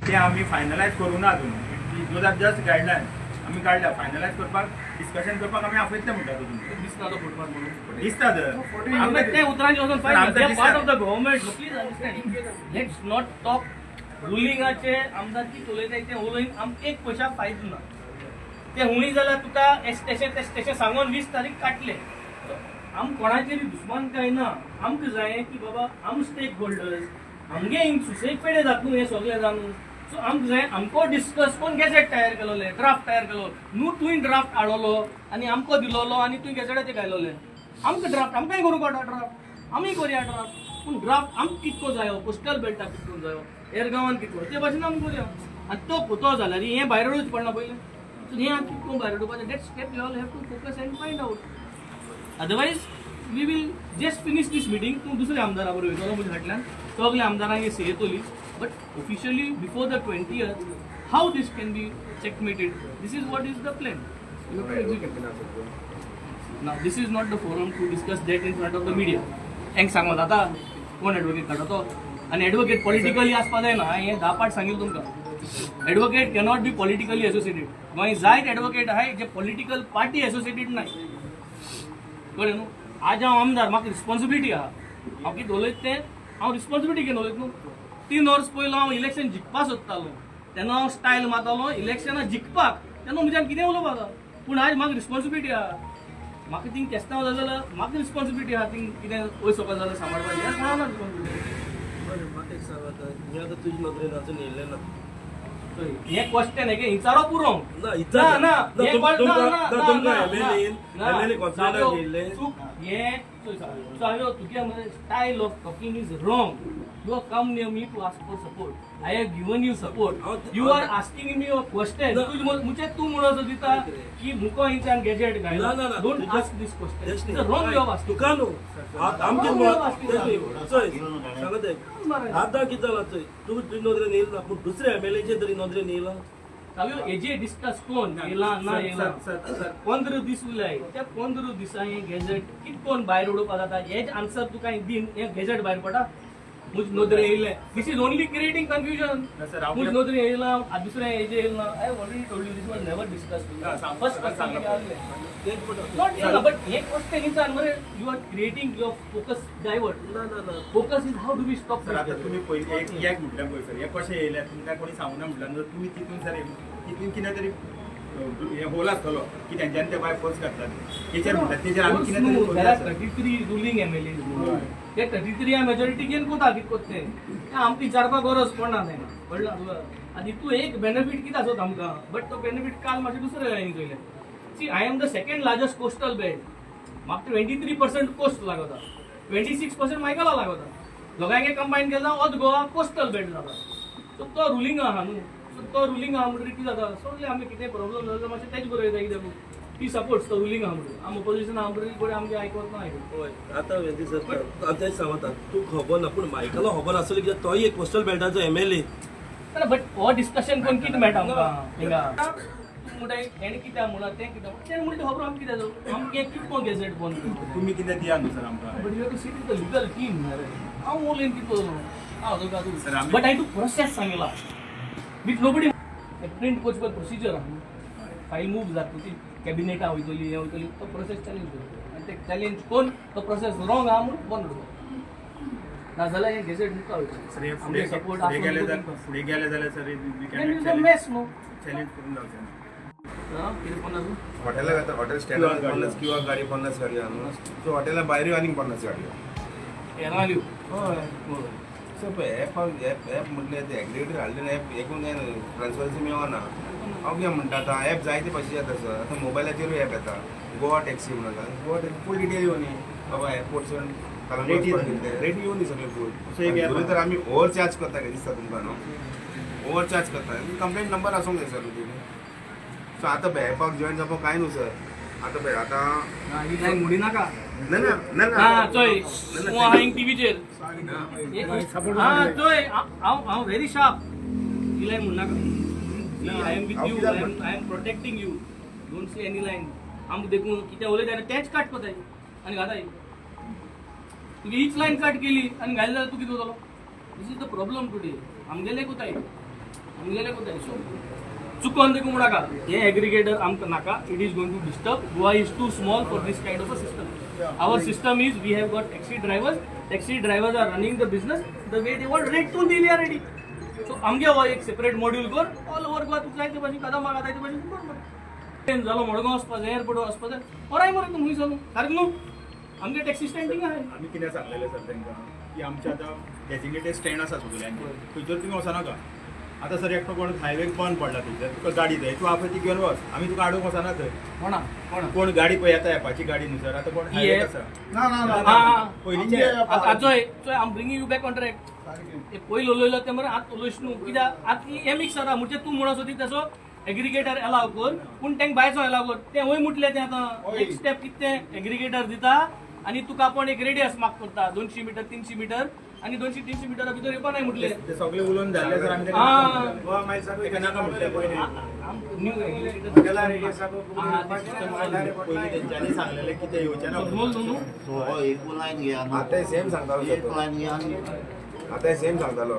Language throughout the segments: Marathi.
ते आम्ही फायनलायज करू ना अजून. दो आर जस्ट गायडलायन आम्ही काढल्या. फायनलायज करपाक डिस्कशन करपाक आम्ही आपयतले म्हणटा तुमी. दिसता तो फुटपाथ म्हणून दिसता आमकां ते उतरांचे वचून फायन they part of the government. Please understand. Let's not talk रुलिंगाचे आमदारकी चलयताय ते उलयन आमकां एक पयशाक फायदो ना. ते हुंय जाल्यार तुका तेशें सांगून 20 तारीख काटले. आम कोणाचेरी दुस्मानकाय ना. आमकां जाय की बाबा आम स्टेक होल्डर्स आमगे हिंग सुसेग पेडे जातून हे सगळे जाणून. सो आमकां जाय आमको डिस्कस कोण गॅजेट तयार केलोले ड्राफ्ट तयार केलो न्हू तुवें ड्राफ्ट हाडलो आनी आमको दिलोलो आनी तुवें गॅजेटाचेर घायलोले. आमकां ड्राफ्ट आमकांय करूंक कळटा ड्राफ्ट आमी करया ड्राफ्ट. पूण ड्राफ्ट आमकां कितको जायो पोस्टल बेल्टाक कितको जायो एरगांवान कितको ते भाशेन आमी करया. आनी तो कोतो जाल्यार हें भायर उडोवच पडना पयलें. सो हें आमी कितको भायर उडोवपाचें that step you all have to focus and find out. Otherwise we will just finish this meeting. तूं दुसऱ्या आमदारा बरोबर वयतलो म्हज्या फाटल्यान सगल्या आमदारांक से येतली. But officially before the 20th how this can be checkmated. This is what is the plan. Now this is not the forum to discuss that in front of the media. हेंक सांगत आतां कोण एडवोकेट काडटा तो. आनी एडवोकेट पॉलिटिकली आसपा जायना. हें 10 पाट सांगिल्लें तुमकां. Advocate cannot be politically associated. Goa जायत एडवोकेट आहाय जे पॉलिटिकल पार्टी एसोसिएटेड नाय. कळ्ळें न्हू. आज हांव आमदार म्हाका रिस्पॉन्सिबिलिटी आहा. हांव कितें उलयता तें हांव रिस्पॉन्सिबिलिटी घेवन उलयता न्हू. 3 वर्स पयलो हांव इलेक्शन जिखपा सोदतालो. तेन्ना हांव स्टायल मारतालो इलेक्शनां जिखपाक. तेन्ना म्हज्यान कितें उलोवपाक आहा. पूण आज म्हाका रिस्पॉन्सिबिलिटी आहा. म्हाका थिंग केस्तांव जालें जाल्यार म्हाका रिस्पॉन्सिबिलिटी आहा. थिंग कितें वयर सकयल जाल्यार सांबाळपाची हें कोणाक ना रिस्पॉन्सिबिलिटी. म्हाका एक सांग आतां हें आतां तुज्या नदरेन अजून येयलें ना. हें क्वेश्चन हे विचारो पुरो. ना तुमकां एमएलए कॉन्फिडंस येयल्ले. तुगे style of talking is wrong. You have come near me to ask for support. I have given you support. You are asking me a question. मुझे तू म्हणत दिता की मुको इंसान गॅजेट घायला. Don't ask this question. It's the wrong way of asking. तुका न्हू आमचे सांगत आतां कितें जालां चोय तूं तुज्या नदरेन येयला पूण दुसऱ्या एमएलएचे तरी नदरेन येयला. हेजे डिस्कस कोण येला ना येला. 15 दीस उरलाय. त्या 15 दिसा हें गॅजेट कितकोन भायर उडोवपा जाता हेच आन्सर तुका दिन हें गॅजेट भायर पडा. मुझ नदरे येयलें. This is only creating confusion. मुझ नदरे येयला दुसऱ्या हेजे येयला. I have already told you this was never discuss. First not येयला बट हे क्वेश्चन इज मरे you are creating your focus divert. ना focus is how do we stop. Sir आता तुम्ही पयली एक म्हटल्यार पळय सर हे कशें येयल्या तुमकां कोणी सांगूना म्हटल्यार तुमी तितून सर तितून कितें तरी हे होल आसतलो की तेंच्यांनी ते भायर फोर्स करतात तेचेर म्हणटात. तेचेर आमी कितें तरी 33 रुलिंग एमएलए ते 33 मेजॉरिटी घेवन कोता कितें कोत्ते आमकां विचारपाक गरज पडना तें. कळ्ळां तुका. आनी तूं एक बेनिफीट कितें आसत आमकां बट तो बेनिफीट काल मातशें दुसऱ्या लायनीन चोयलें. See I am the second largest coastal belt. म्हाका 23% कोस्ट लागता. 26% मायकला लागता. दोगांयगे कंबायन केलें ऑल गोवा कोस्टल बेल्ट जाता. सो तो रुलींग आहा न्हू. सो तो रुलींग आहा म्हणटकीर कितें जाता सगळें आमी कितें प्रॉब्लम जालो मातशें तेज बरोवं येता कित्याक ती सपोर्ट्स तो रुलींग आहा म्हणून. आमी ऑपोजिशन आहा म्हणटकीर कोणी आमगे आयकत ना आयकत. हय आतां वेदी सर तेच सांगता तूं खबर ना पूण मायकला खबर आसलें कित्याक तोय एक कोस्टल बेल्टाचो एमएलए. बट हो डिस्कशन कोण कितें मेळटा आमकां थिंगा. म्हणटा हेणे कित्याक म्हणा तें कित्याक तें म्हणटा खबर आमकां कित्याक जालो आमगे कितको गॅजेट बंद करता. तुम्ही कितें दिया न्हू सर आमकां. But you have to see the legal team मरे. हांव उलयन कितें हांव बट हांवें तूं प्रोसेस सांगला विथ नोबडी. प्रिंट कोचपल प्रोसिजर आहा. फायल मूव जाता ती कॅबिनेटा वयतली हें वयतली तो प्रोसेस चॅलेंज करता. आनी ते चॅलेंज कोण तो प्रोसेस रॉंग आहा म्हणून बंद करता. नाजाल्यार हें गॅजेट मुखार वयता. आमगे सपोर्ट फुडें गेले जाल्यार सर वी कॅन मेस न्हू. चॅलेंज करून जावचें. कितें कोण आजून हॉटेलाक येता हॉटेल स्टँडार 50 किंवा गाडी 50 गाडी आहा न्हू. सो हॉटेला भायर आनीक 50 गाडयो. येराल्यो. हय सो पळय एप म्हटल्यार ते एग्रिगेटर हाडले ना एप एकूण ट्रान्सफरन्सी मेळना. हांव कितें म्हणटा आतां एप जायते भाशेचे येता सर. आतां मोबायलाचेरूय एप येता गोवा टॅक्सी म्हणून आसा. गोवा टॅक्सी फूल डिटेल येवनी बाबा एअरपोर्टसून रेटी येवनी सगळे फूल. तर आमी ओवर चार्ज करता काय दिसता तुमकां न्हू. ओवर चार्ज करता कंप्लेंट नंबर आसूंक जाय सर तुजे. सो आतां पळय एपाक जॉयन जावपाक कांय न्हू सर. आतां पळय आतां ही लायन म्हणू नाका. ना ना ना हा चोय ना तूं आहा हिंग टीव्हीचेर. हा चोय हांव व्हेरी शार्प. ही लायन म्हणू नाका. I am with you. I am protecting you. Don't say any lion. आमकां देखून कितें उलयता तेंच काट कोताय आनी घाताय. तुगे हीच लायन काट केली आनी घाली जाल्यार तूं कितें जालो. दिस इज द प्रॉब्लम टुडे. आमगेले कोताय समजलेले कोणते चुकून देखून म्हणा का हे एग्रीगेटर आमकां नाका it is going to disturb Goa is too small for this kind of a system our system is we have got taxi drivers are running the business the way they want rate to दिली आर रेडी सो आमगे हो एक सेपरेट मॉड्यूल कर ऑल ओव्हर गोवा तुका जायते भाशेन कदम मागा जायते भाशेन ट्रेन जालो मडगांव वचपाचें एअरपोर्टार वचपाचें बराय मरे तूं खंय चलू सारकें न्हू आमगे टॅक्सी स्टँडींग आहाय आम्ही कितें सांगलेलें सर तांकां की आमचे आतां डेजिग्नेटेड स्टँड आसा सगळ्यांचे थंयसर तुमी वचनाका आतां सर एकटो कोण हायवेक बंद पडला थंयसर तुका गाडी जाय तूं आपय ती घेवन वच आमी तुका हाडूंक वचना थंय कोणा कोण गाडी पळय येता एपाची गाडी न्हू सर आतां कोण ही हायवेक एप? आसा पयलींचे चोय आम bringing you back on track पयलीं उलयलो ते मरे आतां उलयश न्हू कित्याक आतां हे मिक्स जाता म्हणजे तूं म्हणो सोदी तेचो एग्रीगेटर एलाव कर पूण तांकां भायरचो एलाव कर तें वय मुटलें तें आतां नेक्स्ट स्टेप कितें एग्रीगेटर दिता आनी तुका आपण एक रेडियस मार्क करता 200 मीटर 300 मीटर आणि 200-300 मीटरा भितर येवपा नाही म्हटले ते सगळे उलोवन जाल्ले सर आमी तेका नाका म्हटले पयलीं न्यू पयलीं तेंच्यांनी सांगलेलें कितें येवचें ना आता सेम सांगतालो आता सेम सांगतालो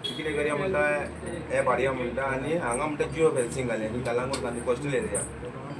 कितें करया म्हणटा एप हाडया म्हणटा आनी हांगा म्हणटा जिओ फेन्सिंग घालया आनी कलांगूट घालया कोस्टल एरिया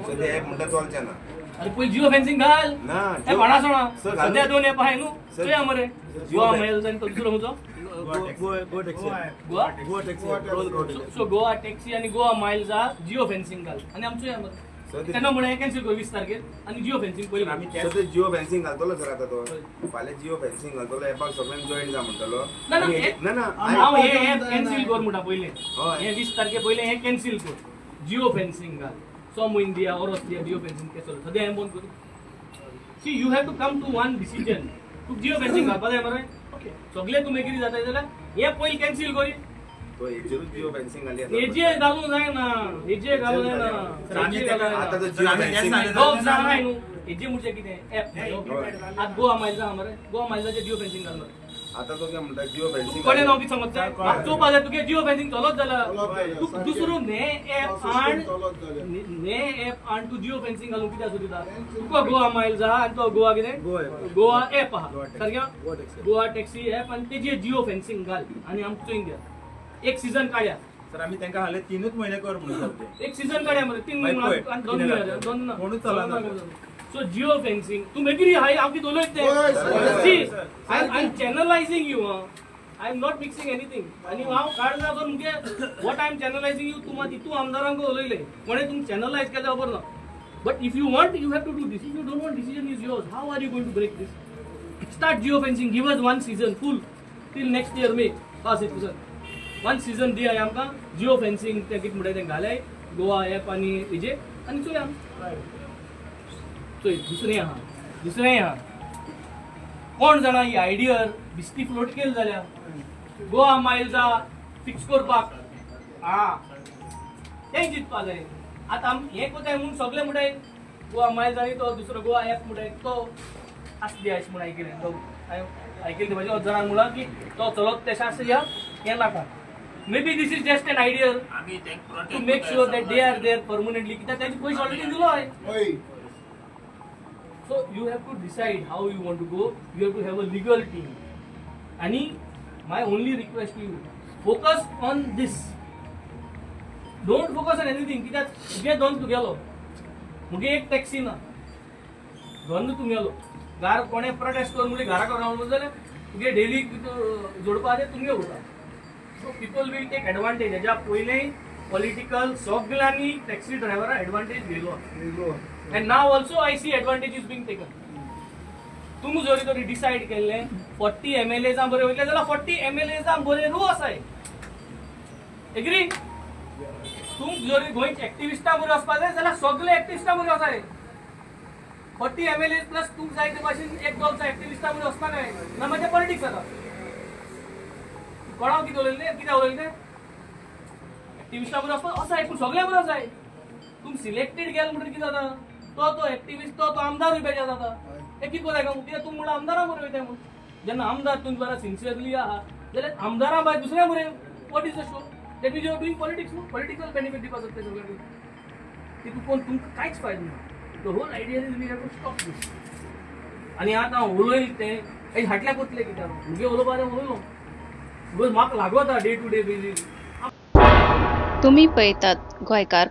सो ते एप म्हणटा चलचें ना अरे पयलीं जिओ फेन्सिंग घाल ना हे भाणासोणा सर, घाल. सध्या 2 एप आहाय न्हू सर, चोया मरे जिओ गोवा फॅन- मेल आनी तो दुसरो खंयचो Goa taxi Goa Goa taxi so Goa taxi आणि गोवा माइल्स जिओ फेन्सिंग घाल आणि आमचो या मरे सर ते- तेन्ना म्हणे कॅन्सल कर 20 तारखेर आणि जिओ फेन्सिंग पयलीं आमी घाल. सर ते जिओ फेन्सिंग घालतलो सर आता तो फाल्यां जिओ फेन्सिंग घालतलो एपाक सगळ्यांक जॉईन जा म्हणटलो ना, ना, आनी हे- ना ना हांव हे एप कॅन्सल कर म्हणटा पयलें हय. हे 20 तारखे पयलें हे कॅन्सल कर जिओ फेन्सिंग घाल सोम इंडिया और ऑस्ट्रिया जिओ फेन्सिंग केसो सद्या हें बंद कर see you have to come to one decision तू जिओ फेन्सिंग घालपा जाय मरे ओके सगळे तुमी कितें जाता जाल्यार हे पयलीं कॅन्सल करी तो हेजेरूच जिओ फेन्सिंग घाली हेजे घालूंक जायना हेजे घालूंक जायना आमी हेजे तेका- घालूंक आता तो जायना. जिओ आमी तेच फेन्सिंग सांगलें. हो सांगाय न्हू हेजे म्हणजे कितें एप आतां गोवा मायल्स आहा मरे गोवा मायल्साचे जिओ फेन्सिंग घाल मरे आता तो काय म्हणटा जिओ फेन्सिंग कोणे नाव कितें समजता म्हाका चोवपा जाय तुगे जिओ फेन्सिंग चलत जाल्यार तूं दुसरो ने एप आण तूं जिओ फेन्सिंग घालूंक कित्याक सोदिता तुका गोवा मायल्स आहा आनी तो गोवा कितें गोवा एप आहा सारकें गोवा टॅक्सी एप आनी तेजेर जिओ फेन्सिंग घाल आनी आमकां चोयन घ्या एक सीझन काडया सर आमी तांकां हाले 3च म्हयने कर म्हणून सांगले एक सीझन काडया मरे 3 मागीर महिने पळय, आनी 2 कितें महिने जाता? दोन ना कोणूच चलना. सो जिओ फेन्सिंग तू मेगिरी हाय हांव कितें उलयत तें see I am channelizing you I am not mixing anything आनी हांव काडना जर मुगे what I am channelizing you तूं मात तूं आमदारांक उलयले कोणें तुमकां चॅनलायज केलें खबर ना but if you want you have to do this if you don't want decision is yours how are you going to break this start geo fencing give us one season full till next year may pass it one season दिया आमकां जिओ फेन्सिंग तें कितें म्हणटा तें घालाय गोवा एप आनी हेजे आनी चोया चोय दुसरें आहा कोण जाणा ही आयडियर बिस्ती फ्लोट केली जाल्यार गोवा मायल्सा फिक्स करपाक तें चिंतपा जाय आतां हें कोताय म्हूण सगळे म्हणटाय गोवा मायल्स आनी तो दुसरो गोवा एप म्हणटाय तो आसली आयस म्हूण आयकलें तो आयकलें म्हाज्या जाणांक म्हणला की तो चलत तेशें आसया हें नाका Maybe this is just an idea to make sure that they are there permanently. कित्याक तेजे पयशे ऑलरेडी दिलो आहे. So you have to decide how you want to go. You have to have a legal team. आणि my only request to you, focus on this. Don't focus on anything. कित्याक तुगे दोन तुगेलो, मुगे एक टॅक्सी ना, दोन तुगेलो. घार कोणे प्रोटेस्ट कर म्हणजे घरा रावलो जाल्यार तुगे डेली जोडपा ते तुमगे उरता. So people will take advantage. हेज्या पयले पॉलिटिकल सगळ्यांनी टॅक्सी ड्रायव्हरा एडवांटेज घेयलो and now also I see advantage is being taken. तुमी जरी तरी डिसायड केल्लें 40 MLAs बरें वयतले जाल्यार 40 MLAs बरें रू आसाय एग्री तुम जरी गोंयचे एक्टिविस्टां बरें वचपा जाय जाल्यार सगळे एक्टिविस्टां बरें वचाय 40 MLAs प्लस तुमकां जाय ते भाशेन एक दोन एक्टिविस्टां बरें वचपा जाय ना म्हणजे पॉलिटिक्स जाता कोणाक कितें उलयलें कित्याक उलयलें एक्टिविस्टां बरें वचपा वचाय पूण सगळे बरें वचाय तुम सिलेक्टेड गेल म्हणटकीर कितें जाता तो एक्टिविस्ट तो आमदारूय बेजार जाता एक कितें जाय कित्याक तूं म्हणून आमदारां बरें वयताय म्हूण जेन्ना आमदार तुमचे बरा सिन्सियरली आहा जाल्यार आमदारां भायर दुसऱ्या बरें what is the show that means you are doing politics न्हू पॉलिटिकल बेनिफीट दिवपा सोदता सगळ्यांक तितून कोण तुमकां कांयच फायदो ना the whole idea is we have to stop this आनी आतां हांव उलयलें तें हाटल्या कोतलें कित्याक मुगे उलोवपा तें उलयलो म्हाका लागता डे टू डे बेजीस तुम्ही पळयतात गोंयकार